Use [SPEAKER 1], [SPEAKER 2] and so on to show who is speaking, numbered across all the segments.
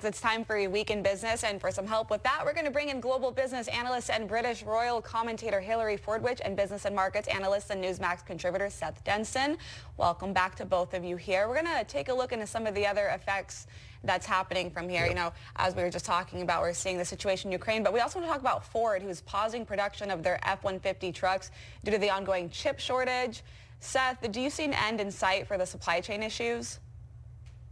[SPEAKER 1] It's time for a week in business, and for some help with that, we're going to bring in global business analyst and British Royal commentator Hilary Fordwich and business and markets analyst and Newsmax contributor Seth Denson. Welcome back to both of you here. We're going to take a look into some of the other effects that's happening from here. You know, as we were just talking about, we're seeing the situation in Ukraine, but we also want to talk about Ford, who's pausing production of their F-150 trucks due to the ongoing chip shortage. Seth, do you see an end in sight for the supply chain issues?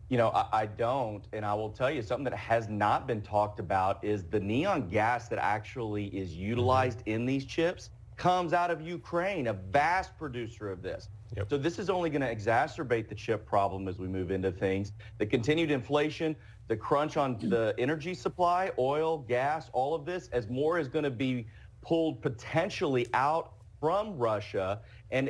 [SPEAKER 2] You know, I don't, and I will tell you something that has not been talked about is the neon gas that actually is utilized in these chips comes out of Ukraine, a vast producer of this. So this is only going to exacerbate the chip problem as we move into things. The continued inflation, the crunch on the energy supply, oil, gas, all of this, as more is going to be pulled potentially out from Russia and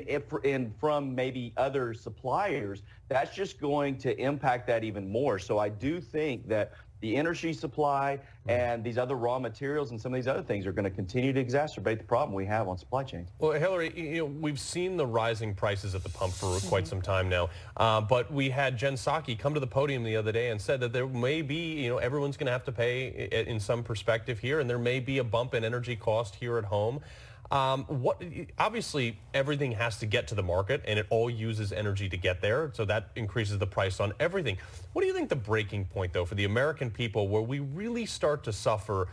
[SPEAKER 2] from maybe other suppliers, that's just going to impact that even more. So I do think that the energy supply and these other raw materials and some of these other things are going to continue to exacerbate the problem we have on supply chains.
[SPEAKER 3] Well, Hilary, you know, we've seen the rising prices at the pump for quite some time now, but we had Jen Psaki come to the podium the other day and said that there may be, you know, everyone's going to have to pay in some perspective here, and there may be a bump in energy cost here at home. Obviously, everything has to get to the market, and it all uses energy to get there, so that increases the price on everything. What do you think the breaking point, though, for the American people where we really start to suffer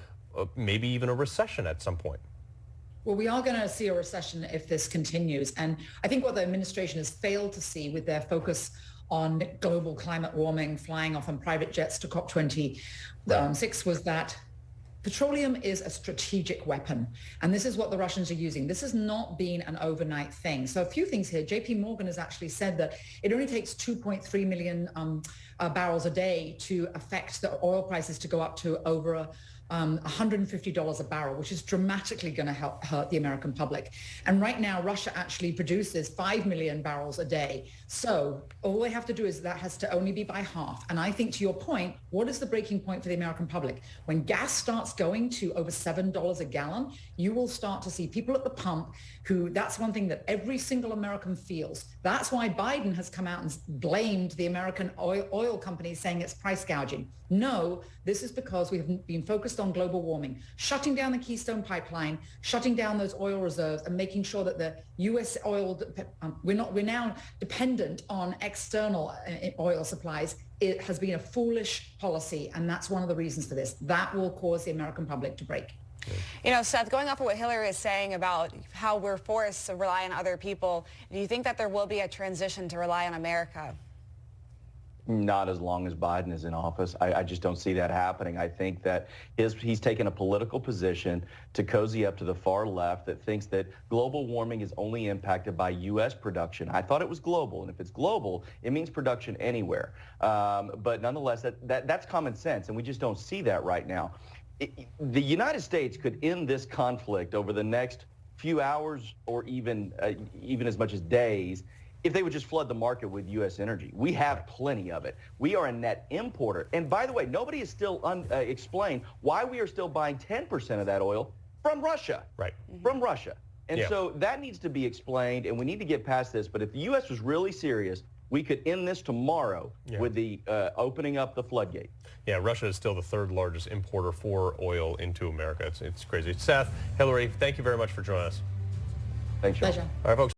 [SPEAKER 3] maybe even a recession at some point?
[SPEAKER 4] Well, we are going to see a recession if this continues. And I think what the administration has failed to see with their focus on global climate warming, flying off on private jets to COP26 was that petroleum is a strategic weapon, and this is what the Russians are using. This has not been an overnight thing. So a few things here. JP Morgan has actually said that it only takes 2.3 million barrels a day to affect the oil prices to go up to over $150 a barrel, which is dramatically going to hurt the American public. And right now, Russia actually produces 5 million barrels a day. So all they have to do is that has to only be by half. And I think, to your point, what is the breaking point for the American public? When gas starts going to over $7 a gallon, you will start to see people at the pump who, that's one thing that every single American feels. That's why Biden has come out and blamed the American oil companies, saying it's price gouging. No, this is because we have been focused on global warming, shutting down the Keystone Pipeline, shutting down those oil reserves, and making sure that the U.S. oil, we're now dependent on external oil supplies. It has been a foolish policy, and that's one of the reasons for this. That will cause the American public to break.
[SPEAKER 1] You know, Seth, going off of what Hilary is saying about how we're forced to rely on other people, do you think that there will be a transition to rely on America?
[SPEAKER 2] Not as long as Biden is in office. I just don't see that happening. I think that he's taken a political position to cozy up to the far left that thinks that global warming is only impacted by U.S. production. I thought it was global, and if it's global, it means production anywhere. But nonetheless, that's common sense, and we just don't see that right now. The United States could end this conflict over the next few hours or even as much as days if they would just flood the market with U.S. energy. We have plenty of it. We are a net importer. And by the way, nobody has still explained why we are still buying 10% of that oil from Russia.
[SPEAKER 3] Right.
[SPEAKER 2] From Russia. And so that needs to be explained, and we need to get past this. But if the U.S. was really serious, we could end this tomorrow with the opening up the floodgate.
[SPEAKER 3] Yeah, Russia is still the third largest importer for oil into America. It's crazy. Seth, Hilary, thank you very much for joining us.
[SPEAKER 2] Thanks, Sean.
[SPEAKER 4] Pleasure.
[SPEAKER 3] All right, folks.